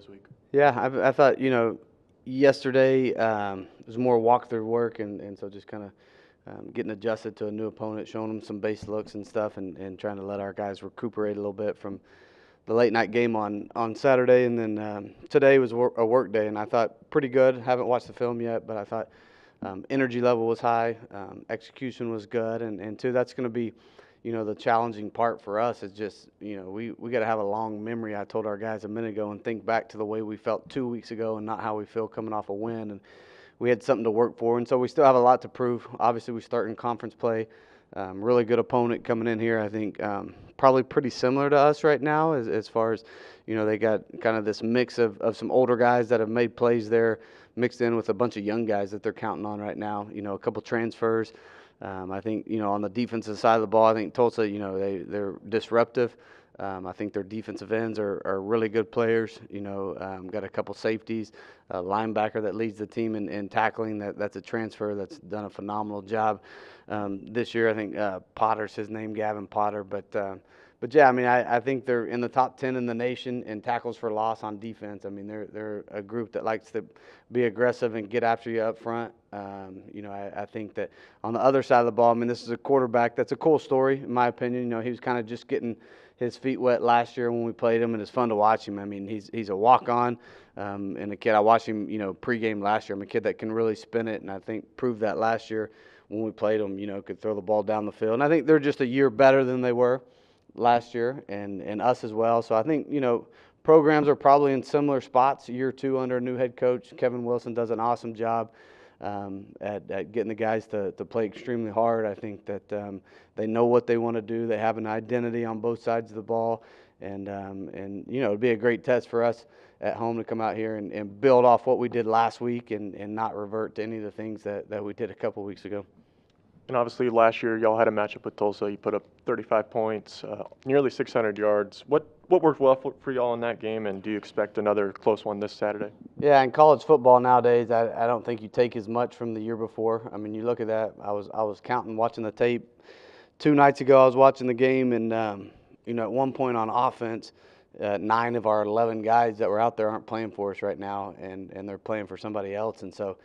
this week? Yeah, I thought, yesterday was more walkthrough work, and so just kind of getting adjusted to a new opponent, showing them some base looks and stuff, and trying to let our guys recuperate a little bit from the late night game on Saturday. And then today was a work day, and I thought pretty good. Haven't watched the film yet, but I thought energy level was high, execution was good, and two, that's going to be, the challenging part for us is just, we got to have a long memory. I told our guys a minute ago and think back to the way we felt 2 weeks ago and not how we feel coming off a win. And we had something to work for, and so we still have a lot to prove. Obviously, we start in conference play. Really good opponent coming in here. I think probably pretty similar to us right now as far as, they got kind of this mix of some older guys that have made plays there mixed in with a bunch of young guys that they're counting on right now. A couple transfers. I think, on the defensive side of the ball, I think Tulsa, they're disruptive. I think their defensive ends are really good players. Got a couple safeties, a linebacker that leads the team in tackling. That's a transfer that's done a phenomenal job this year. I think Potter's his name, Gavin Potter. But yeah, I mean, I think they're in the top 10 in the nation in tackles for loss on defense. I mean, they're a group that likes to be aggressive and get after you up front. I think that on the other side of the ball, I mean, this is a quarterback that's a cool story, in my opinion. He was kind of just getting his feet wet last year when we played him, and it's fun to watch him. I mean, he's a walk-on, and a kid. I watched him, pregame last year. I'm a kid that can really spin it, and I think proved that last year when we played him. Could throw the ball down the field, and I think they're just a year better than they were last year, and us as well. So I think programs are probably in similar spots. Year two under a new head coach, Kevin Wilson does an awesome job at getting the guys to play extremely hard. I think that they know what they want to do. They have an identity on both sides of the ball, and it'd be a great test for us at home to come out here and build off what we did last week and not revert to any of the things that we did a couple weeks ago. And obviously, last year y'all had a matchup with Tulsa. You put up 35 points, nearly 600 yards. What worked well for y'all in that game, and do you expect another close one this Saturday? Yeah, in college football nowadays, I don't think you take as much from the year before. I mean, you look at that. I was counting, watching the tape 2 nights ago. I was watching the game, and at one point on offense, 9 of our 11 guys that were out there aren't playing for us right now, and they're playing for somebody else. And so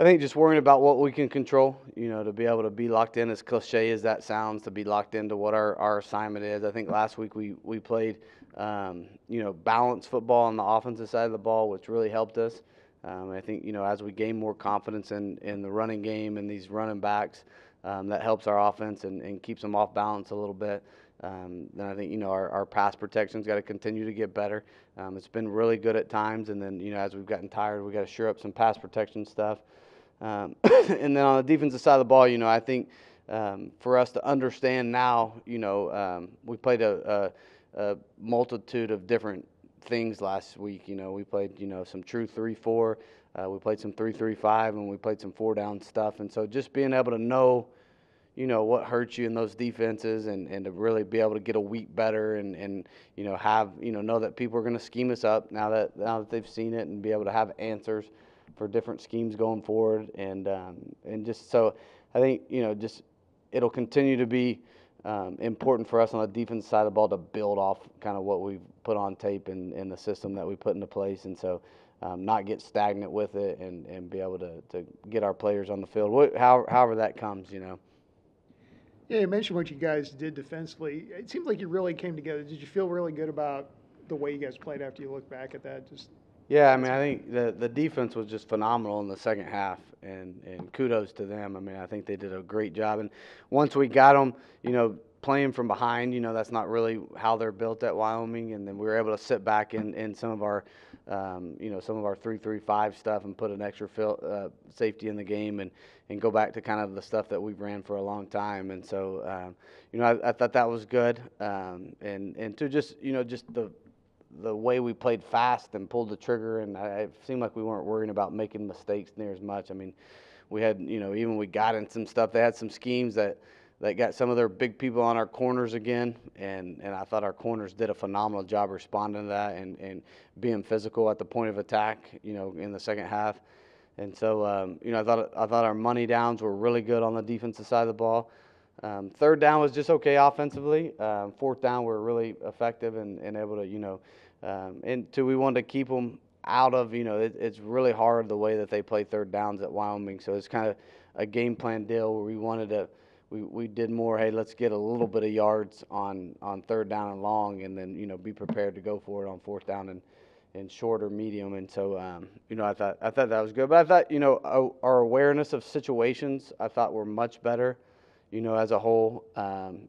I think just worrying about what we can control, to be able to be locked in, as cliche as that sounds, to be locked into what our assignment is. I think last week we played, balanced football on the offensive side of the ball, which really helped us. I think, as we gain more confidence in the running game and these running backs, that helps our offense and keeps them off balance a little bit. Then I think, our pass protection's got to continue to get better. It's been really good at times, and then, as we've gotten tired, we got to shore up some pass protection stuff. And then on the defensive side of the ball, I think for us to understand now, we played a multitude of different things last week. We played, some true 3-4. We played some 3-3-5, and we played some 4-down stuff. And so just being able to know, what hurts you in those defenses and to really be able to get a week better and have, know that people are going to scheme us up now that they've seen it and be able to have answers for different schemes going forward, and just so I think just it'll continue to be important for us on the defense side of the ball to build off kind of what we've put on tape and the system that we put into place, and so not get stagnant with it and be able to get our players on the field, however that comes. Yeah, you mentioned what you guys did defensively. It seemed like you really came together. Did you feel really good about the way you guys played after you look back at that? Yeah, I mean, I think the defense was just phenomenal in the second half, and kudos to them. I mean, I think they did a great job. And once we got them, playing from behind, that's not really how they're built at Wyoming. And then we were able to sit back in some of our, some of our 3-3-5 stuff and put an extra safety in the game and go back to kind of the stuff that we've ran for a long time. And so, I thought that was good. And to just, just the way we played fast and pulled the trigger, and it seemed like we weren't worrying about making mistakes near as much. I mean, we had, even we got in some stuff. They had some schemes that got some of their big people on our corners again, and I thought our corners did a phenomenal job responding to that and being physical at the point of attack, in the second half. And so, I thought our money downs were really good on the defensive side of the ball. Third down was just okay offensively. Fourth down, we're really effective and able to, And two, we wanted to keep them out of, it's really hard the way that they play third downs at Wyoming. So it's kind of a game plan deal where we wanted to, we did more, hey, let's get a little bit of yards on third down and long, and then, be prepared to go for it on fourth down and short or medium. And so, I thought that was good. But I thought, our awareness of situations, I thought were much better, as a whole.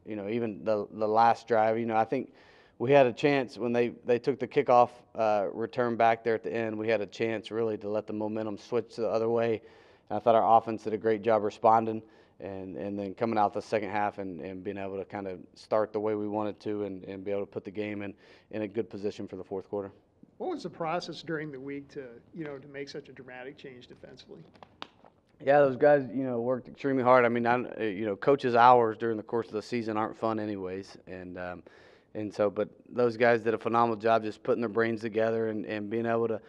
Even the last drive, I think we had a chance when they took the kickoff return back there at the end. We had a chance really to let the momentum switch the other way. And I thought our offense did a great job responding and then coming out the second half and being able to kind of start the way we wanted to and be able to put the game in a good position for the fourth quarter. What was the process during the week to make such a dramatic change defensively? Yeah, those guys, worked extremely hard. I mean, coaches' hours during the course of the season aren't fun anyways. And so, but those guys did a phenomenal job just putting their brains together and being able to,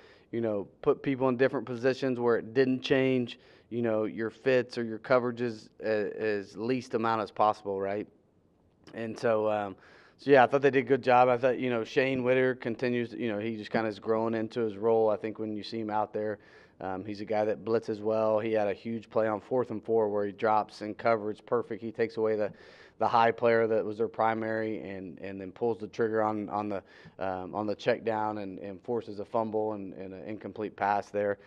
put people in different positions where it didn't change, your fits or your coverages as least amount as possible, right? And so, yeah, I thought they did a good job. I thought, Shane Witter continues, he just kind of is growing into his role. I think when you see him out there, he's a guy that blitzes well. He had a huge play on 4th and 4 where he drops in coverage perfect. He takes away the high player that was their primary and then pulls the trigger on the check down and forces a fumble and an incomplete pass there.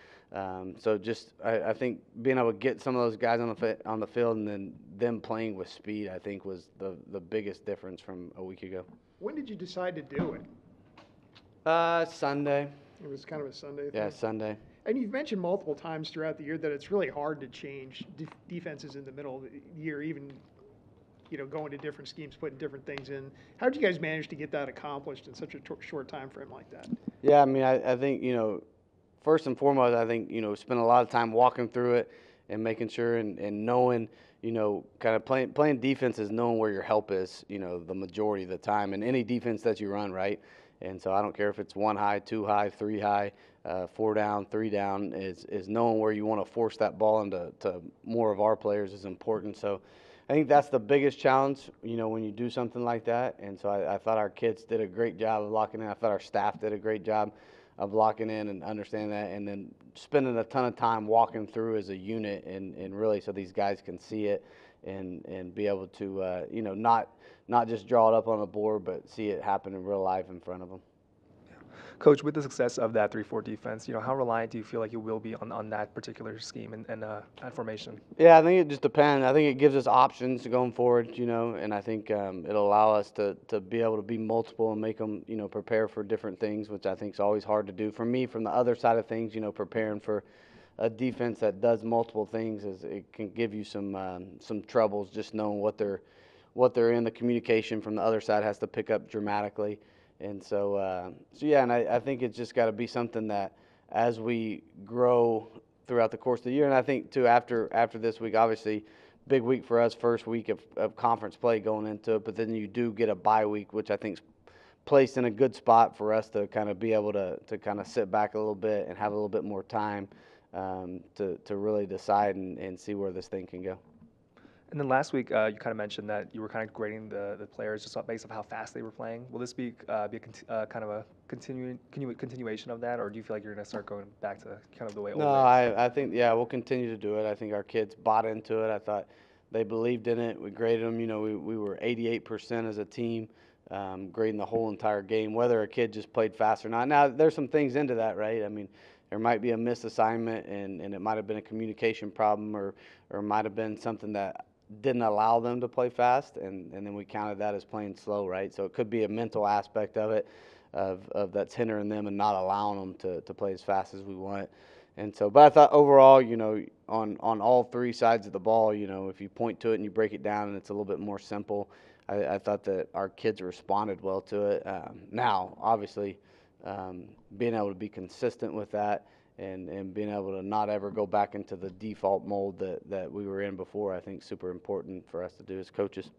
So just I think being able to get some of those guys on the field and then them playing with speed, I think was the biggest difference from a week ago. When did you decide to do it? Sunday. It was kind of a Sunday thing? Yeah, Sunday. And you've mentioned multiple times throughout the year that it's really hard to change defenses in the middle of the year, even going to different schemes, putting different things in. How did you guys manage to get that accomplished in such a short time frame like that? Yeah, I mean, I think, first and foremost, I think, spend a lot of time walking through it and making sure and knowing, kind of playing defense is knowing where your help is, the majority of the time. And any defense that you run, right? And so I don't care if it's 1 high, 2 high, 3 high, 4 down, 3 down, is knowing where you want to force that ball into more of our players is important. So I think that's the biggest challenge, when you do something like that. And so I thought our kids did a great job of locking in. I thought our staff did a great job of locking in and understanding that, and then spending a ton of time walking through as a unit and really so these guys can see it and be able to, not just draw it up on a board, but see it happen in real life in front of them. Coach, with the success of that 3-4 defense, how reliant do you feel like you will be on that particular scheme and that formation? Yeah, I think it just depends. I think it gives us options going forward, and I think it'll allow us to be able to be multiple and make them, prepare for different things, which I think is always hard to do. For me, from the other side of things, preparing for a defense that does multiple things, it can give you some troubles just knowing what they're in. The communication from the other side has to pick up dramatically. And so yeah, and I think it's just got to be something that as we grow throughout the course of the year, and I think too after this week, obviously, big week for us, first week of conference play going into it, but then you do get a bye week, which I think is placed in a good spot for us to kind of be able to kind of sit back a little bit and have a little bit more time to really decide and see where this thing can go. And then last week, you kind of mentioned that you were kind of grading the players just based on how fast they were playing. Will this be kind of a continuation of that, or do you feel like you're going to start going back to kind of the way it was? No, I think, yeah, we'll continue to do it. I think our kids bought into it. I thought they believed in it. We graded them. We were 88% as a team, grading the whole entire game, whether a kid just played fast or not. Now, there's some things into that, right? I mean, there might be a missed assignment, and it might have been a communication problem or might have been something that didn't allow them to play fast, and then we counted that as playing slow, right? So it could be a mental aspect of it, of that's hindering them and not allowing them to play as fast as we want. And so, but I thought overall, on all three sides of the ball, if you point to it and you break it down and it's a little bit more simple, I thought that our kids responded well to it. Now, obviously, being able to be consistent with that and being able to not ever go back into the default mold that we were in before, I think is super important for us to do as coaches.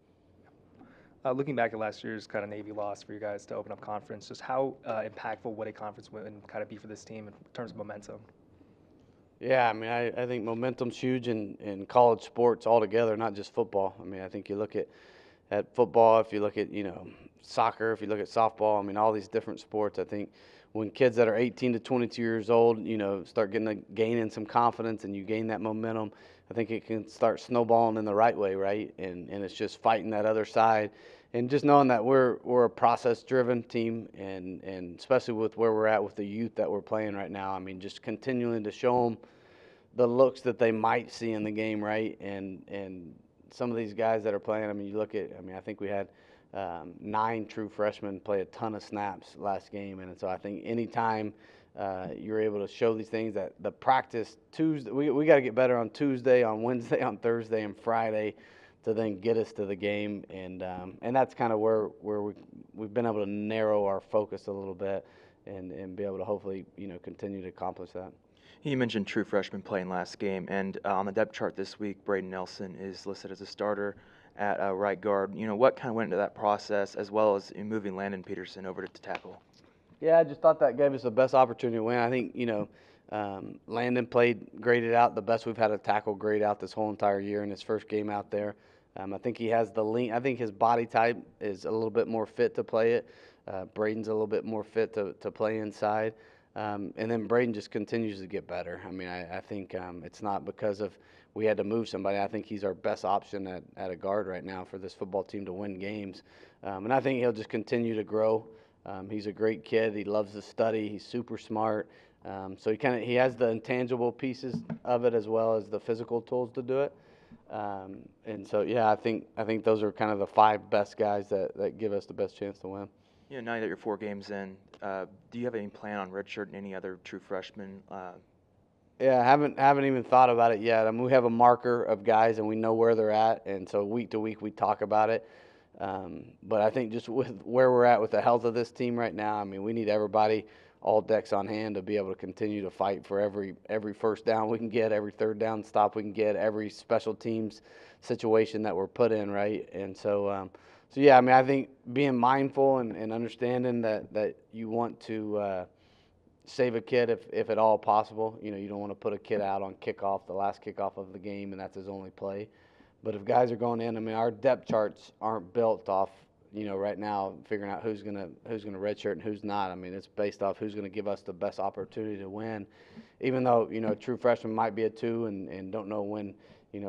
Looking back at last year's kind of Navy loss for you guys to open up conference, just how impactful would a conference win kind of be for this team in terms of momentum? Yeah, I mean, I think momentum's huge in college sports altogether, not just football. I mean, I think you look at football, if you look at, soccer, if you look at softball, I mean, all these different sports, I think when kids that are 18 to 22 years old, start gaining some confidence and you gain that momentum, I think it can start snowballing in the right way, right? And it's just fighting that other side and just knowing that we're a process-driven team, and especially with where we're at with the youth that we're playing right now, I mean, just continuing to show them the looks that they might see in the game, right? And some of these guys that are playing, I mean, you look at, I mean, I think we had 9 true freshmen play a ton of snaps last game, and so I think anytime you're able to show these things, that the practice Tuesday, we got to get better on Tuesday, on Wednesday, on Thursday, and Friday to then get us to the game, and that's kind of where we've been able to narrow our focus a little bit and be able to hopefully continue to accomplish that. You mentioned true freshman playing last game, and on the depth chart this week, Braden Nelson is listed as a starter at right guard. What kind of went into that process, as well as in moving Landon Peterson over to tackle? Yeah, I just thought that gave us the best opportunity to win. I think, Landon graded out the best we've had a tackle grade out this whole entire year in his first game out there. I think he has the lean. I think his body type is a little bit more fit to play it. Braden's a little bit more fit to play inside. And then Braden just continues to get better. I mean, I think it's not because of we had to move somebody. I think he's our best option at a guard right now for this football team to win games. And I think he'll just continue to grow. He's a great kid. He loves to study. He's super smart. So he has the intangible pieces of it as well as the physical tools to do it. And so, yeah, I think those are kind of the 5 best guys that give us the best chance to win. Now that you're 4 games in, do you have any plan on redshirting any other true freshmen? Yeah, I haven't even thought about it yet. I mean, we have a marker of guys, and we know where they're at, and so week to week we talk about it. But I think just with where we're at with the health of this team right now, I mean, we need everybody, all decks on hand, to be able to continue to fight for every first down we can get, every third down stop we can get, every special teams situation that we're put in, right? And so, yeah, I mean, I think being mindful and understanding that you want to save a kid if at all possible. You don't want to put a kid out on kickoff, the last kickoff of the game, and that's his only play. But if guys are going in, I mean, our depth charts aren't built off, right now figuring out who's gonna redshirt and who's not. I mean, it's based off who's gonna give us the best opportunity to win. Even though a true freshman might be a 2 and don't know when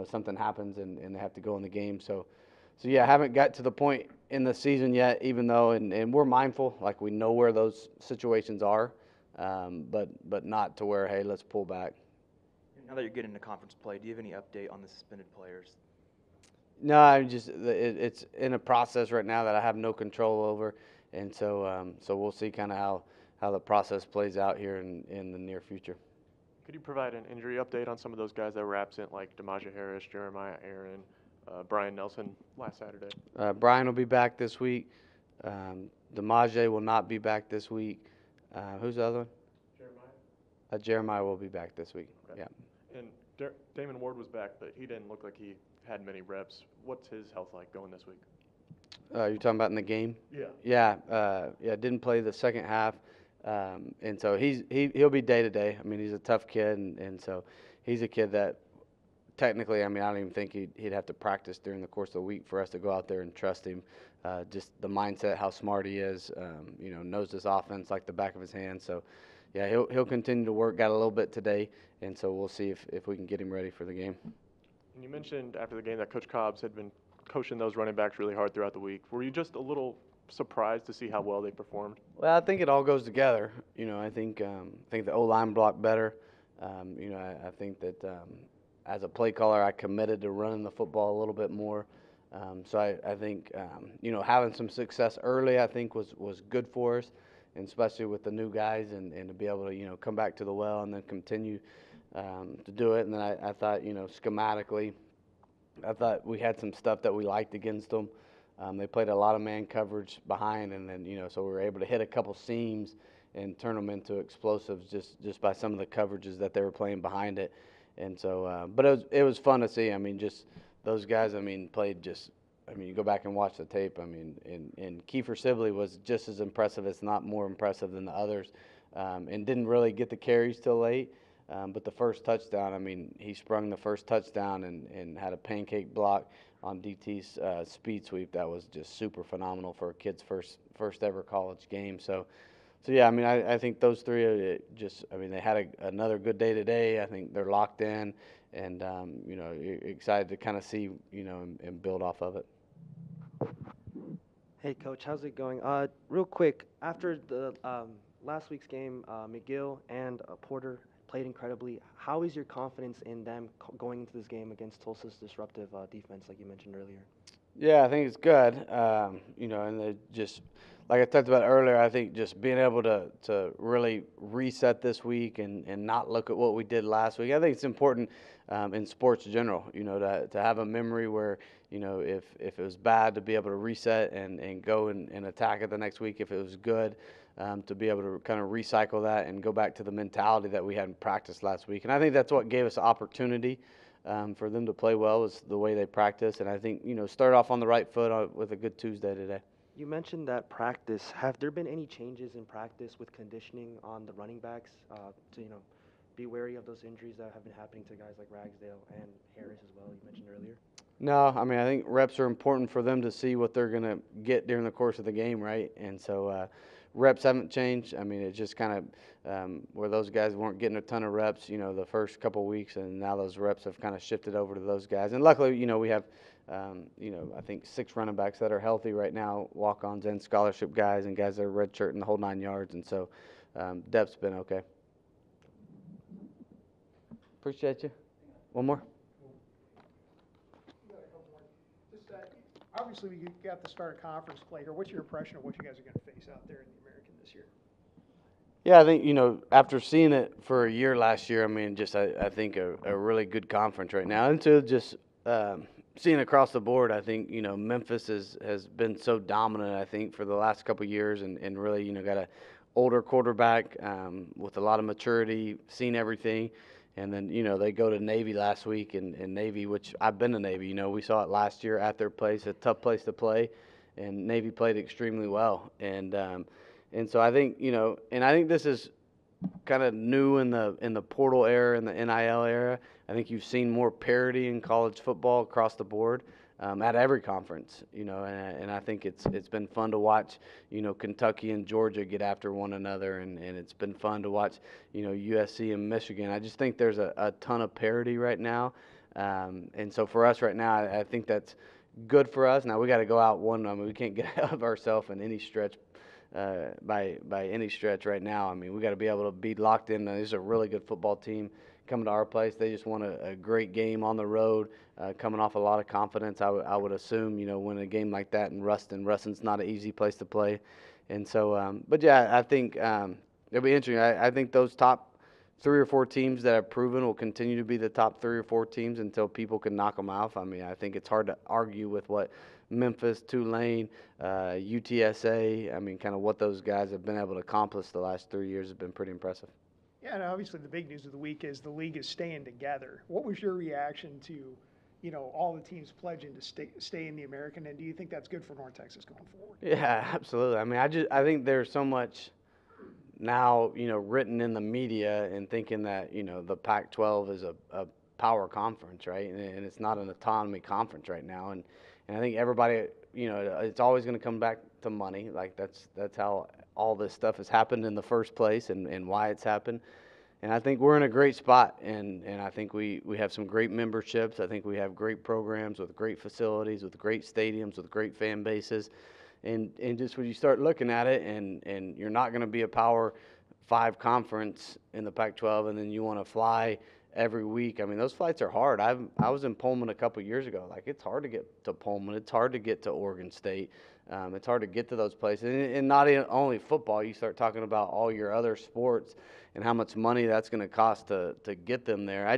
something happens and they have to go in the game. So yeah, I haven't got to the point in the season yet. Even though and we're mindful, like we know where those situations are, but not to where, hey, let's pull back. Now that you're getting into conference play, do you have any update on the suspended players? No, I'm just it's in a process right now that I have no control over, and so we'll see kind of how the process plays out here in the near future. Could you provide an injury update on some of those guys that were absent, like Demaja Harris, Jeremiah Aaron, Brian Nelson last Saturday? Brian will be back this week. Demaja will not be back this week. Who's the other one? Jeremiah. Jeremiah will be back this week. Okay. Yeah. And Damon Ward was back, but he didn't look like he had many reps. What's his health like going this week? You're talking about in the game? Yeah. Yeah. Didn't play the second half, and so he'll be day to day. I mean, he's a tough kid, and so he's a kid that technically, I mean, I don't even think he'd have to practice during the course of the week for us to go out there and trust him. Just the mindset, how smart he is, knows this offense like the back of his hand. So, yeah, he'll continue to work. Got a little bit today, and so we'll see if we can get him ready for the game. And you mentioned after the game that Coach Cobbs had been coaching those running backs really hard throughout the week. Were you just a little surprised to see how well they performed? Well, I think it all goes together. I think the O-line blocked better. I think that as a play caller, I committed to running the football a little bit more. So I think having some success early, I think was good for us, and especially with the new guys and to be able to come back to the well and then continue to do it. And then I thought schematically, I thought we had some stuff that we liked against them. They played a lot of man coverage behind, and then so we were able to hit a couple seams and turn them into explosives just by some of the coverages that they were playing behind it. And so, but it was fun to see. I mean, just those guys. I mean, played just. I mean, you go back and watch the tape. I mean, and Kiefer Sibley was just as impressive, if not more impressive than the others, and didn't really get the carries till late. But the first touchdown, I mean, he sprung the first touchdown and had a pancake block DT's speed sweep that was just super phenomenal for a kid's first ever college game. So yeah, I mean, I think those three are I mean, they had another good day today. I think they're locked in, and you know, excited to kind of see, you know, and build off of it. Hey, Coach, how's it going? Real quick, after the last week's game, McGill and Porter played incredibly. How is your confidence in them going into this game against Tulsa's disruptive defense, like you mentioned earlier? Yeah, I think it's good. You know, and just like I talked about earlier, I think just being able to really reset this week and not look at what we did last week. I think it's important in sports in general, you know, to have a memory where, you know, if it was bad, to be able to reset and go and attack it the next week. If it was good, to be able to kind of recycle that and go back to the mentality that we had in practice last week. And I think that's what gave us opportunity. For them to play well is the way they practice, and I think, you know, start off on the right foot with a good Tuesday today. You mentioned that practice. Have there been any changes in practice with conditioning on the running backs to, you know, be wary of those injuries that have been happening to guys like Ragsdale and Harris as well, you mentioned earlier? No, I mean, I think reps are important for them to see what they're going to get during the course of the game, right? And so reps haven't changed. I mean, it's just kind of where those guys weren't getting a ton of reps, you know, the first couple of weeks, and now those reps have kind of shifted over to those guys. And luckily, you know, we have, you know, I think 6 running backs that are healthy right now, walk-ons and scholarship guys, and guys that are redshirt in the whole 9 yards. And so depth's been okay. Appreciate you. One more. Obviously, we got the start of conference play here. What's your impression of what you guys are going to face out there in the American this year? Yeah, I think, you know, after seeing it for a year last year, I mean, just I think a really good conference right now. And to just seeing across the board, I think, you know, Memphis has been so dominant, I think, for the last couple of years, and really, you know, got a older quarterback with a lot of maturity, seen everything. And then, you know, they go to Navy last week, and Navy, which I've been to Navy, you know, we saw it last year at their place, a tough place to play, and Navy played extremely well. And so I think, you know, and I think this is kind of new in the portal era, in the NIL era. I think you've seen more parity in college football across the board at every conference, you know, and I think it's been fun to watch, you know, Kentucky and Georgia get after one another, and it's been fun to watch, you know, USC and Michigan. I just think there's a ton of parity right now, and so for us right now, I think that's good for us. Now we got to go out one. I mean, we can't get ahead of ourselves in any stretch. By any stretch right now. I mean, we got to be able to be locked in. This is a really good football team coming to our place. They just won a great game on the road, coming off a lot of confidence. I would assume, you know, win a game like that in Ruston. Ruston's not an easy place to play. And so, but yeah, I think it'll be interesting. I think those top 3 or 4 teams that have proven will continue to be the top 3 or 4 teams until people can knock them off. I mean, I think it's hard to argue with what Memphis, Tulane, UTSA, I mean, kind of what those guys have been able to accomplish the last 3 years has been pretty impressive. Yeah, and obviously the big news of the week is the league is staying together. What was your reaction to, you know, all the teams pledging to stay in the American, and do you think that's good for North Texas going forward? Yeah, absolutely. I mean, I think there's so much now, you know, written in the media and thinking that, you know, the Pac-12 is a power conference, right? And it's not an autonomy conference right now. And I think everybody, you know, it's always going to come back to money. Like that's how all this stuff has happened in the first place and why it's happened. And I think we're in a great spot, and I think we have some great memberships. I think we have great programs with great facilities, with great stadiums, with great fan bases. And just when you start looking at it, and you're not going to be a Power 5 conference in the Pac-12, and then you want to fly every week. I mean, those flights are hard. I was in Pullman a couple years ago. Like, it's hard to get to Pullman. It's hard to get to Oregon State. It's hard to get to those places. And not only football. You start talking about all your other sports and how much money that's going to cost to get them there. I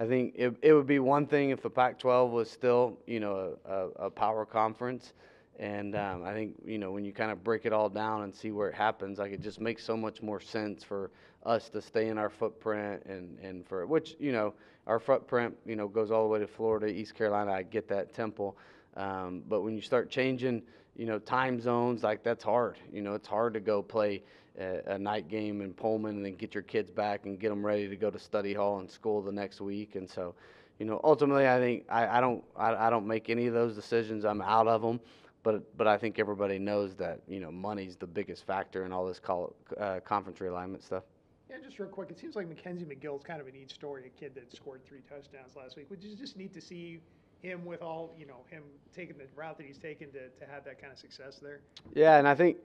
think it would be one thing if the Pac-12 was still, you know, a power conference. And I think, you know, when you kind of break it all down and see where it happens, like, it just makes so much more sense for us to stay in our footprint and for which, you know, our footprint, you know, goes all the way to Florida, East Carolina. I get that, Temple. But when you start changing, you know, time zones, like, that's hard. You know, it's hard to go play a night game in Pullman and then get your kids back and get them ready to go to study hall and school the next week. And so, ultimately, I think I don't make any of those decisions. I'm out of them. But I think everybody knows that, money's the biggest factor in all this conference realignment stuff. Yeah, just real quick, it seems like Mackenzie McGill's kind of a neat story, a kid that scored 3 touchdowns last week, which is just neat to see him with all, him taking the route that he's taken to have that kind of success there. Yeah, and I think,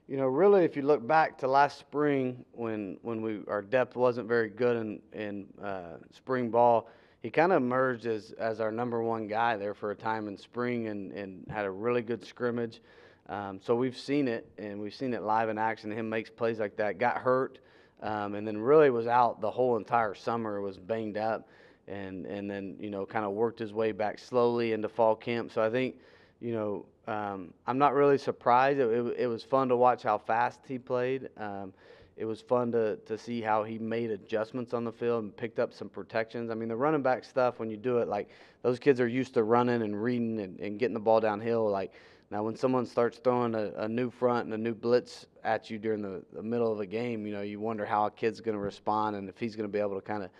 really, if you look back to last spring when our depth wasn't very good in spring ball, he kind of emerged as our number one guy there for a time in spring and had a really good scrimmage. So we've seen it, and we've seen it live in action. Him makes plays like that. Got hurt, and then really was out the whole entire summer, was banged up, and then, kind of worked his way back slowly into fall camp. So I think, I'm not really surprised. It was fun to watch how fast he played. It was fun to see how he made adjustments on the field and picked up some protections. I mean, the running back stuff, when you do it, like, those kids are used to running and reading and getting the ball downhill. Like, now when someone starts throwing a new front and a new blitz at you during the middle of a game, you wonder how a kid's going to respond and if he's going to be able to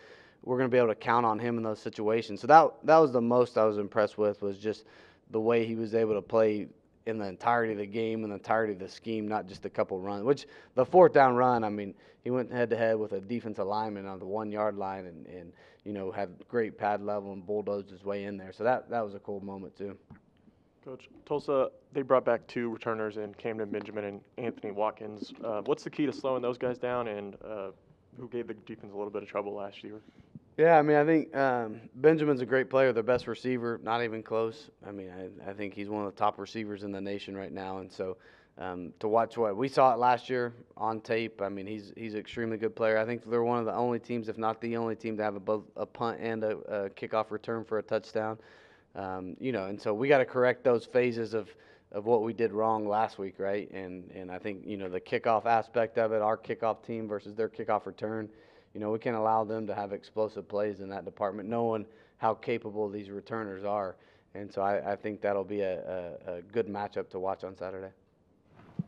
we're going to be able to count on him in those situations. So that was the most I was impressed with, was just the way he was able to play in the entirety of the game and the entirety of the scheme, not just a couple runs. Which the 4th down run, I mean, he went head to head with a defensive lineman on the 1 yard line and had great pad level and bulldozed his way in there. So that was a cool moment too. Coach, Tulsa, they brought back 2 returners in Camden Benjamin and Anthony Watkins. What's the key to slowing those guys down, and who gave the defense a little bit of trouble last year? Yeah, I mean, I think Benjamin's a great player, the best receiver, not even close. I mean, I think he's one of the top receivers in the nation right now. And so to watch what we saw it last year on tape, I mean, he's an extremely good player. I think they're one of the only teams, if not the only team, to have both a punt and a kickoff return for a touchdown. And so we got to correct those phases of what we did wrong last week, right? And I think, the kickoff aspect of it, our kickoff team versus their kickoff return, we can't allow them to have explosive plays in that department, knowing how capable these returners are. And so I think that'll be a good matchup to watch on Saturday.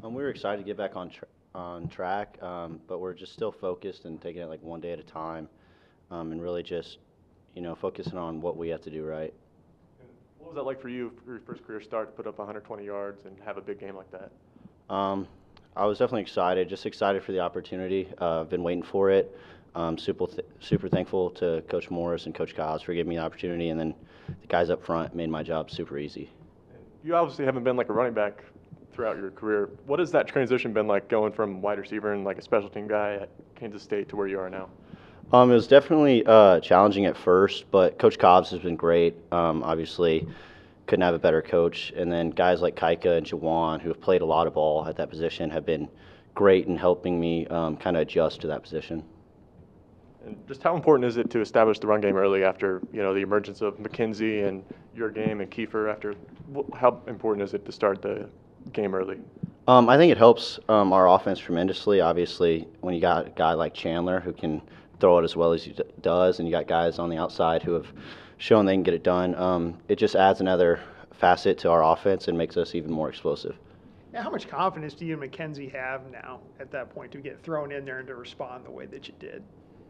We were excited to get back on track, but we're just still focused and taking it like one day at a time, and really just, focusing on what we have to do right. What was that like for you for your first career start to put up 120 yards and have a big game like that? I was definitely excited for the opportunity. I've been waiting for it. Super thankful to Coach Morris and Coach Cobbs for giving me the opportunity, and then the guys up front made my job super easy. You obviously haven't been like a running back throughout your career. What has that transition been like, going from wide receiver and like a special team guy at Kansas State to where you are now? It was definitely challenging at first, but Coach Cobbs has been great. Obviously, couldn't have a better coach. And then guys like Kaika and Jawan, who have played a lot of ball at that position, have been great in helping me kind of adjust to that position. And just how important is it to establish the run game early after, the emergence of McKenzie and your game and Kiefer after? How important is it to start the game early? I think it helps our offense tremendously. Obviously, when you got a guy like Chandler who can throw it as well as he does, and you got guys on the outside who have shown they can get it done, it just adds another facet to our offense and makes us even more explosive. Now, how much confidence do you and McKenzie have now at that point to get thrown in there and to respond the way that you did?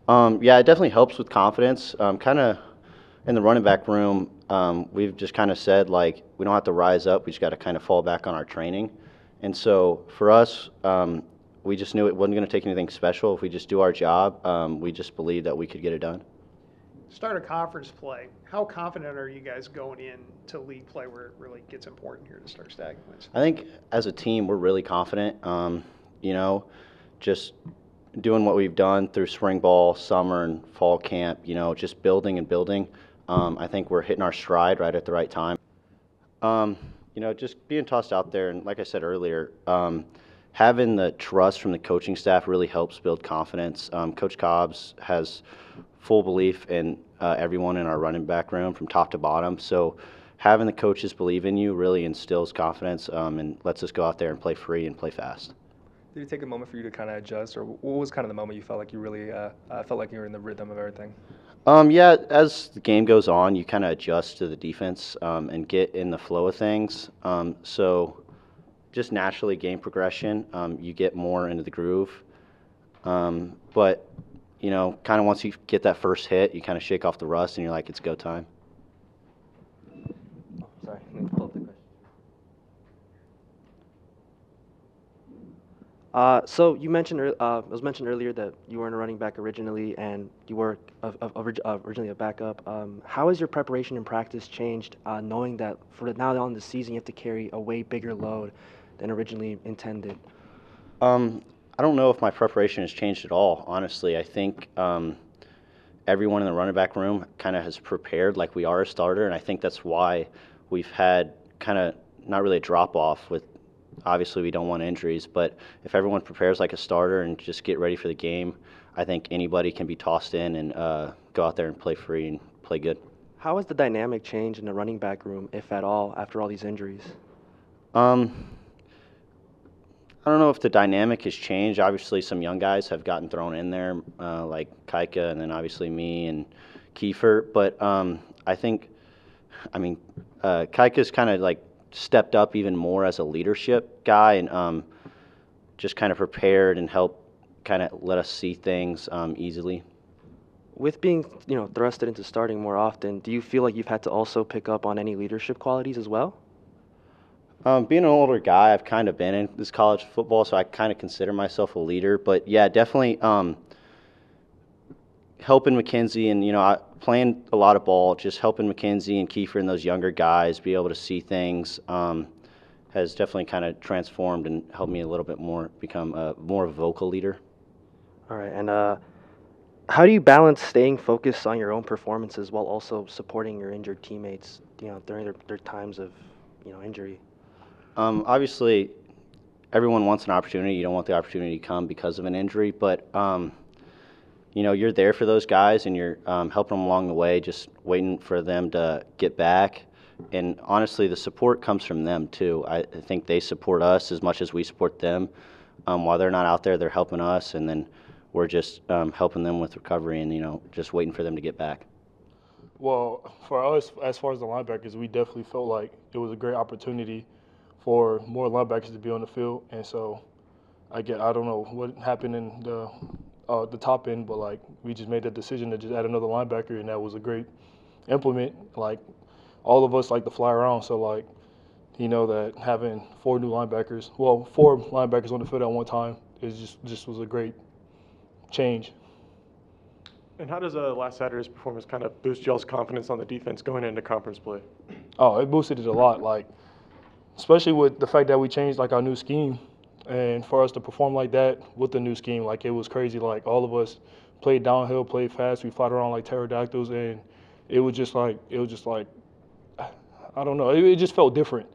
Yeah, it definitely helps with confidence. Kind of in the running back room, we've just kind of said, like, we don't have to rise up. We just got to kind of fall back on our training. And so for us, we just knew it wasn't going to take anything special. If we just do our job, we just believed that we could get it done. Start a conference play. How confident are you guys going in to league play where it really gets important here to start stacking wins? I think as a team, we're really confident. Just doing what we've done through spring ball, summer, and fall camp, just building and building. I think we're hitting our stride right at the right time. Just being tossed out there, and like I said earlier, having the trust from the coaching staff really helps build confidence. Coach Cobbs has full belief in everyone in our running back room from top to bottom. So having the coaches believe in you really instills confidence and lets us go out there and play free and play fast. Did it take a moment for you to kind of adjust, or what was kind of the moment you felt like you really felt like you were in the rhythm of everything? Yeah, as the game goes on, you kind of adjust to the defense and get in the flow of things. So just naturally game progression, you get more into the groove. But you know, kind of once you get that first hit, you kind of shake off the rust and you're like, it's go time. Sorry, let me pull up the question. So you mentioned, it was mentioned earlier that you weren't a running back originally, and you were originally a backup. How has your preparation and practice changed, knowing that now on the season you have to carry a way bigger load than originally intended? I don't know if my preparation has changed at all, honestly. I think everyone in the running back room kind of has prepared like we are a starter, and I think that's why we've had kind of not really a drop off with. Obviously, we don't want injuries, but if everyone prepares like a starter and just get ready for the game, I think anybody can be tossed in and go out there and play free and play good. How has the dynamic changed in the running back room, if at all, after all these injuries? Um, I don't know if the dynamic has changed. Obviously, some young guys have gotten thrown in there, like Kaika, and then obviously me and Kiefer. But I think, Kaika's kind of like stepped up even more as a leadership guy and just kind of prepared and helped kind of let us see things easily. With being, thrusted into starting more often, do you feel like you've had to also pick up on any leadership qualities as well? Being an older guy, I've kind of been in this college football, so I kind of consider myself a leader. But yeah, definitely helping McKenzie and playing a lot of ball, just helping McKenzie and Kiefer and those younger guys be able to see things has definitely kind of transformed and helped me a little bit more become more of a vocal leader. All right, and how do you balance staying focused on your own performances while also supporting your injured teammates, during their times of, injury? Obviously, everyone wants an opportunity. You don't want the opportunity to come because of an injury, but you're there for those guys and you're helping them along the way, just waiting for them to get back. And honestly, the support comes from them too. I think they support us as much as we support them. While they're not out there, they're helping us, and then we're just helping them with recovery and just waiting for them to get back. Well, for us, as far as the linebackers, we definitely felt like it was a great opportunity for more linebackers to be on the field, and so I don't know what happened in the top end, but like we just made that decision to just add another linebacker, and that was a great implement. Like all of us like to fly around, so like that having four linebackers on the field at one time is just was a great change. And how does last Saturday's performance kind of boost y'all's confidence on the defense going into conference play? Oh, it boosted it a lot, like especially with the fact that we changed like our new scheme, and for us to perform like that with the new scheme, like it was crazy. Like all of us played downhill, played fast, we fought around like pterodactyls, and it was just like I don't know, it just felt different.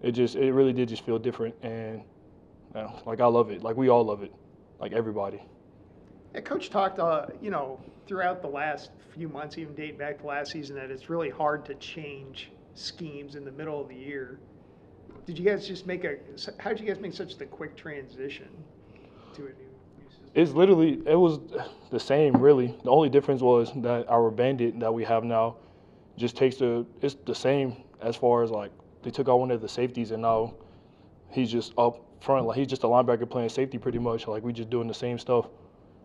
It really did just feel different, and like I love it. Like we all love it, like everybody. Yeah, Coach talked, throughout the last few months, even dating back to last season, that it's really hard to change schemes in the middle of the year. Did you guys how did you guys make such the quick transition to a new system? It was the same, really. The only difference was that our bandit that we have now just it's the same as far as like they took out one of the safeties and now he's just up front. Like he's just a linebacker playing safety pretty much. Like we just doing the same stuff.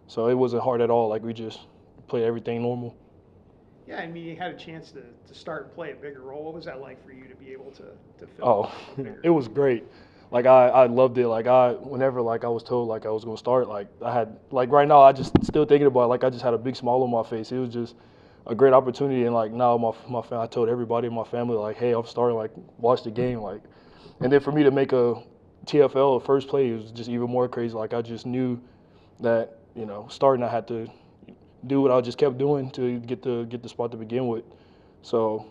So it wasn't hard at all. Like we just play everything normal. Yeah, I mean, you had a chance to start and play a bigger role. What was that like for you to be able to fill Oh, a bigger it was great. Like I loved it. Like whenever like I was told like I was gonna start, like I had like right now I just still thinking about it, like I just had a big smile on my face. It was just a great opportunity, and like now I told everybody in my family like, hey, I'm starting. Like watch the game. Like, and then for me to make a TFL first play, it was just even more crazy. Like I just knew that starting I had to do what I just kept doing to get the spot to begin with. So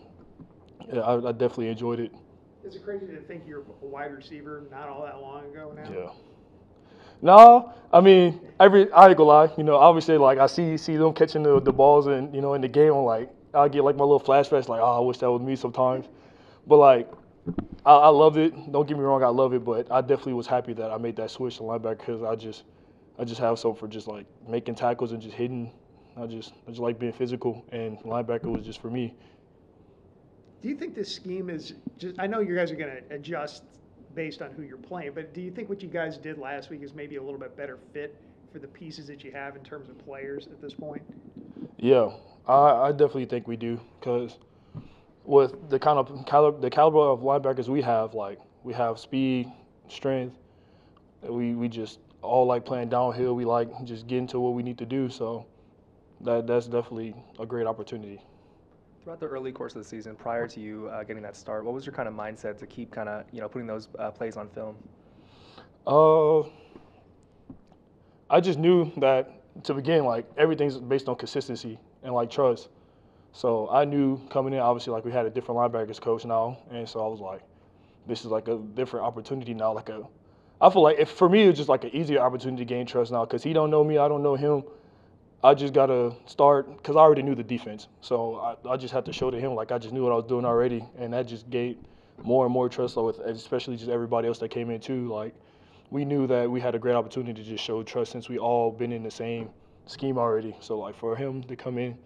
yeah, I definitely enjoyed it. Is it crazy to think you're a wide receiver not all that long ago now? Yeah. No, I mean I ain't gonna lie. Obviously like I see them catching the balls and in the game. I'm like I get like my little flashbacks like I wish that was me sometimes. But like I loved it. Don't get me wrong, I love it. But I definitely was happy that I made that switch to linebacker because I just have something for just like making tackles and just hitting. I just like being physical, and linebacker was just for me. Do you think this scheme is just? I know you guys are going to adjust based on who you're playing, but do you think what you guys did last week is maybe a little bit better fit for the pieces that you have in terms of players at this point? Yeah, I definitely think we do, because with the kind of the caliber of linebackers we have, like we have speed, strength. We just all like playing downhill. We like just getting to what we need to do. So that's definitely a great opportunity. Throughout the early course of the season, prior to you getting that start, what was your kind of mindset to keep kind of putting those plays on film? Uh, I just knew that to begin, like everything's based on consistency and like trust. So I knew coming in, obviously, like we had a different linebackers coach now, and so I was like, this is like a different opportunity now. I feel like for me, it's just like an easier opportunity to gain trust now, because he don't know me, I don't know him. I just gotta start, because I already knew the defense, so I just had to show to him like I just knew what I was doing already, and that just gave more and more trust with, especially just everybody else that came in too. Like we knew that we had a great opportunity to just show trust since we all been in the same scheme already. So like for him to come in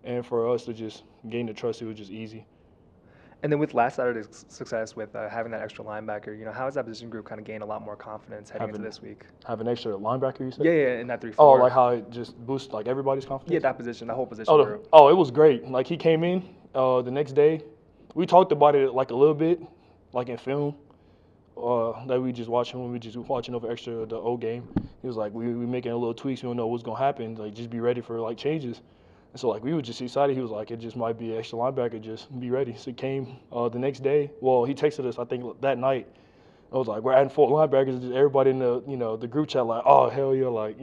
and for us to just gain the trust, it was just easy. And then with last Saturday's success with having that extra linebacker, how has that position group kind of gained a lot more confidence heading into this week? Have an extra linebacker, you said? Yeah, in that 3-4. Oh, like how it just boosts like everybody's confidence? Yeah, that position, the whole position Oh, group. it was great. Like he came in the next day. We talked about it like a little bit, like in film. That we just watching when we just watching over extra the O game. He was like, we making a little tweaks. We don't know what's gonna happen. Like just be ready for like changes. And so like we were just excited. He was like, it just might be an extra linebacker. Just be ready. So he came the next day. Well, he texted us I think that night. I was like, we're adding 4 linebackers. Just everybody in the the group chat like, oh hell yeah, like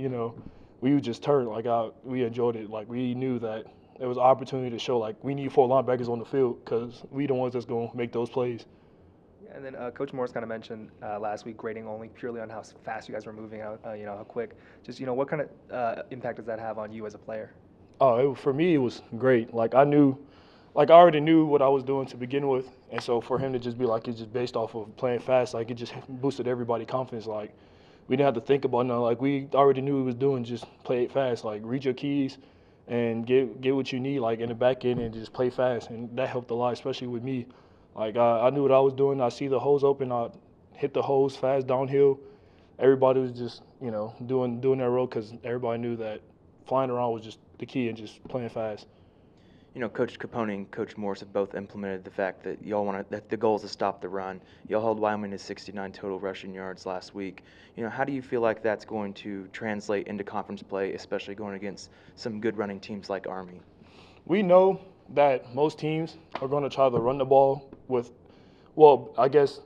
we just turned like we enjoyed it. Like we knew that there was an opportunity to show like we need 4 linebackers on the field, because we the ones that's gonna make those plays. And then Coach Morris kind of mentioned last week grading only purely on how fast you guys were moving, how quick. Just what kind of impact does that have on you as a player? For me, it was great. Like I already knew what I was doing to begin with, and so for him to just be like it's just based off of playing fast, like it just boosted everybody's confidence. Like we didn't have to think about nothing. Like we already knew what we was doing. Just play it fast. Like read your keys, and get what you need. Like in the back end, and just play fast, and that helped a lot, especially with me. Like I knew what I was doing. I see the holes open. I hit the holes fast downhill. Everybody was just doing their role, because everybody knew that flying around was just the key and just playing fast. Coach Capone and Coach Morris have both implemented the fact that that the goal is to stop the run. Y'all held Wyoming to 69 total rushing yards last week. How do you feel like that's going to translate into conference play, especially going against some good running teams like Army? We know that most teams are going to try to run the ball with, well, I guess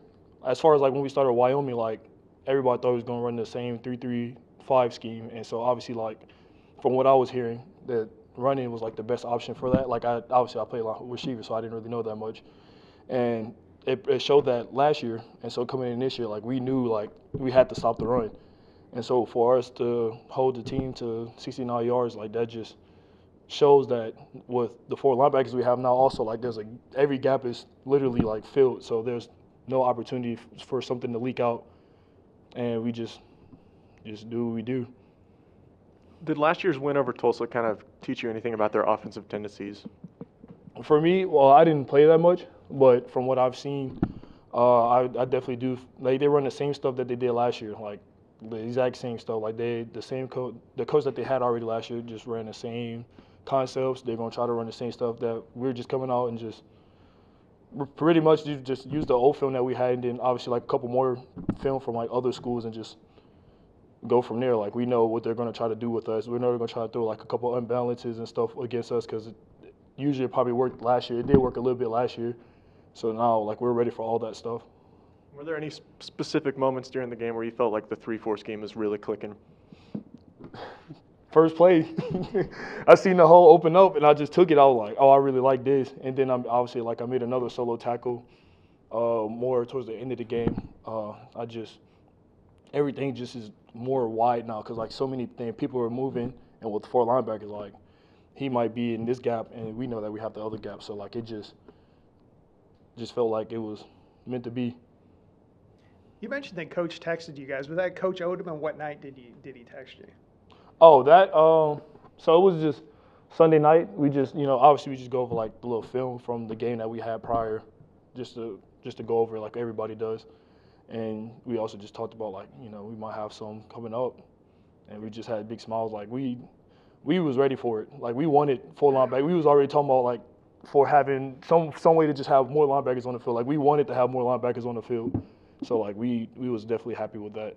as far as like when we started Wyoming, like everybody thought we was going to run the same 3-3-5 scheme, and so obviously like from what I was hearing, that running was like the best option for that. Like I played a lot with receiver, so I didn't really know that much, and it showed that last year. And so coming in this year, like we knew like we had to stop the run, and so for us to hold the team to 69 yards, like that just shows that with the 4 linebackers we have now, also like every gap is literally like filled, so there's no opportunity for something to leak out, and we just do what we do. Did last year's win over Tulsa kind of teach you anything about their offensive tendencies? For me, well, I didn't play that much, but from what I've seen, I definitely do. Like they run the same stuff that they did last year, like the exact same stuff. Like the coach that they had already last year just ran the same concepts. They're gonna try to run the same stuff that we're just coming out and just pretty much just use the old film that we had, and then obviously like a couple more film from like other schools, and just go from there. Like we know what they're going to try to do with us. We know they're going to try to throw like a couple unbalances and stuff against us, because usually it probably worked last year. It did work a little bit last year. So now like we're ready for all that stuff. Were there any specific moments during the game where you felt like the 3-4 scheme was really clicking? First play, I seen the hole open up and I just took it. I was like, oh, I really like this. And then I'm obviously like I made another solo tackle more towards the end of the game. Everything just is more wide now, because like so many things, people are moving, and with 4 linebackers, like he might be in this gap, and we know that we have the other gap. So like it just felt like it was meant to be. You mentioned that Coach texted you guys. Was that Coach Odom, and what night did he text you? Oh, that so it was just Sunday night. We just obviously we just go over like the little film from the game that we had prior, just to go over it like everybody does. And we also just talked about like we might have some coming up, and we just had big smiles. Like we was ready for it. Like we wanted 4 linebackers. We was already talking about like for having some way to just have more linebackers on the field. Like we wanted to have more linebackers on the field. So like we was definitely happy with that.